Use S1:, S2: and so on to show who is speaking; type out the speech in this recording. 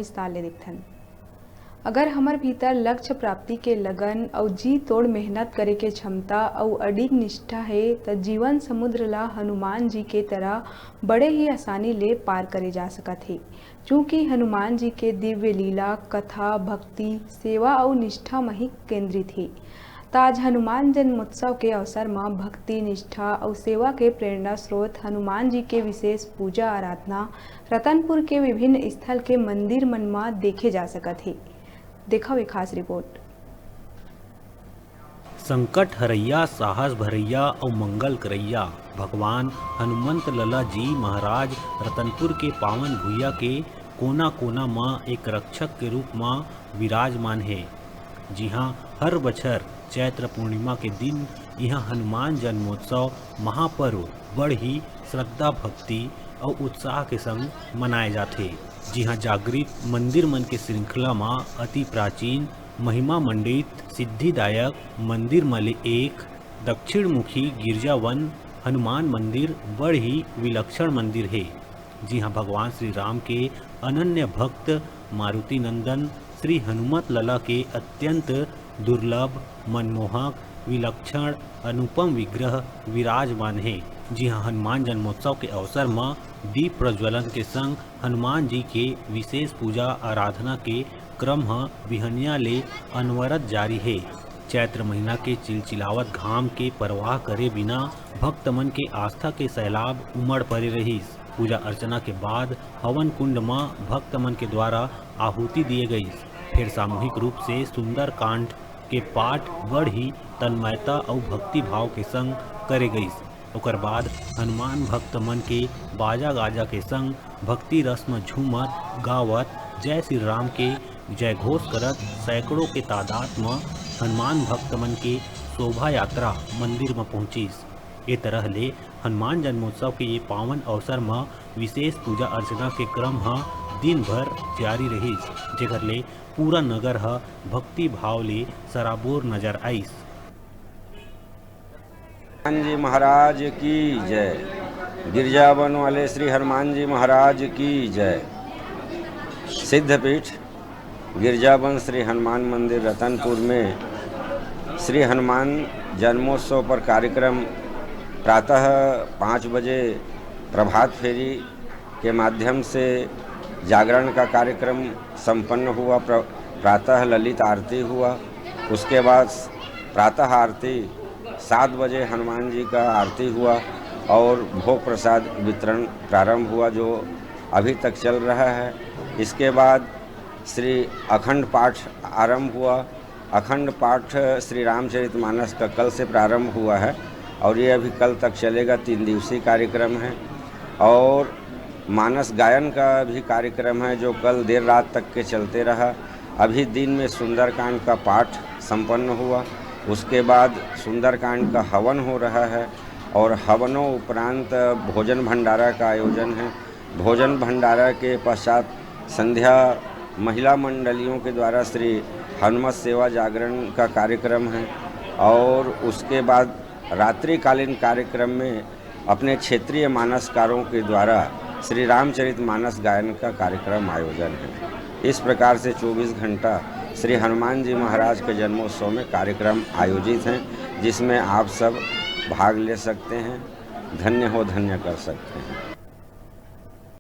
S1: विस्तार ले देखथन। अगर हमर भीतर लक्ष्य प्राप्ति के लगन और जी तोड़ मेहनत करे के क्षमता और अडिग निष्ठा है तो जीवन समुद्र ला हनुमान जी के तरह बड़े ही आसानी ले पार करे जा सकत है। चूँकि हनुमान जी के दिव्य लीला, कथा, भक्ति, सेवा और निष्ठा में ही केंद्रित है। आज हनुमान जन्मोत्सव के अवसर में भक्ति, निष्ठा और सेवा के प्रेरणा स्रोत हनुमान जी के विशेष पूजा आराधना रतनपुर के विभिन्न स्थल के मंदिर मन में देखे जा सकत है। देखो एक खास रिपोर्ट।
S2: संकट हरैया, साहस भरैया और मंगल करैया भगवान हनुमंत लला जी महाराज रतनपुर के पावन भुइया के कोना कोना में एक रक्षक के रूप में विराजमान है। जी हाँ, हर बछर चैत्र पूर्णिमा के दिन यह हनुमान जन्मोत्सव महापर्व बड़ ही श्रद्धा, भक्ति और उत्साह के संग मनाए जाते। जी हाँ, जागृत मंदिर मन के श्रृंखला में अति प्राचीन महिमा मंडित सिद्धिदायक मंदिर मले एक दक्षिण मुखी गिरजावन हनुमान मंदिर बड़ ही विलक्षण मंदिर है। जी हाँ, भगवान श्री राम के अनन्य भक्त मारुति नंदन श्री हनुमत लला के अत्यंत दुर्लभ, मनमोहक, विलक्षण, अनुपम विग्रह विराजमान है। जी हाँ, हनुमान जन्मोत्सव के अवसर में दीप प्रज्वलन के संग हनुमान जी के विशेष पूजा आराधना के क्रम बिहनिया ले अनवरत जारी है। चैत्र महीना के चिलचिलावत घाम के परवाह करे बिना भक्त मन के आस्था के सैलाब उमड़ पड़े रहीस। पूजा अर्चना के बाद हवन कुंड में भक्त मन के द्वारा आहुति दिए गई। फिर सामूहिक रूप से सुंदर कांड के पाठ बड़ ही तन्मयता और भक्ति भाव के संग करे गई। ओकर बाद हनुमान भक्त मन के बाजा गाजा के संग भक्ति रस में झूमत गावत जय श्री राम के जय घोष करत सैकड़ों के तादाद में हनुमान भक्त मन के शोभा यात्रा मंदिर में पहुँचीस। ए तरह ले हनुमान जन्मोत्सव के ये पावन अवसर में विशेष पूजा अर्चना के क्रम दिन भर जारी रहीस, जेकर ले पूरा नगर भक्ति भाव ले सराबोर नजर आईस।
S3: हनुमान जी महाराज की जय। गिरजावन वाले श्री हनुमान जी महाराज की जय। सिद्धपीठ गिरजावन श्री हनुमान मंदिर रतनपुर में श्री हनुमान जन्मोत्सव पर कार्यक्रम प्रातः 5 बजे प्रभात फेरी के माध्यम से जागरण का कार्यक्रम संपन्न हुआ। प्रातः ललित आरती हुआ। उसके बाद प्रातः आरती 7 बजे हनुमान जी का आरती हुआ और भोग प्रसाद वितरण प्रारंभ हुआ, जो अभी तक चल रहा है। इसके बाद श्री अखंड पाठ आरंभ हुआ। अखंड पाठ श्री रामचरितमानस का कल से प्रारंभ हुआ है और ये अभी कल तक चलेगा। 3 दिवसीय कार्यक्रम है। और मानस गायन का भी कार्यक्रम है जो कल देर रात तक के चलते रहा। अभी दिन में सुंदरकांड का पाठ संपन्न हुआ। उसके बाद सुंदरकांड का हवन हो रहा है और हवनों उपरांत भोजन भंडारा का आयोजन है। भोजन भंडारा के पश्चात संध्या महिला मंडलियों के द्वारा श्री हनुमत सेवा जागरण का कार्यक्रम है और उसके बाद रात्रिकालीन कार्यक्रम में अपने क्षेत्रीय मानसकारों के द्वारा श्री रामचरितमानस गायन का कार्यक्रम आयोजन है। इस प्रकार से 24 घंटा श्री हनुमान जी महाराज के जन्मोत्सव में कार्यक्रम आयोजित हैं, जिसमें आप सब भाग ले सकते हैं, धन्य हो धन्य कर सकते हैं।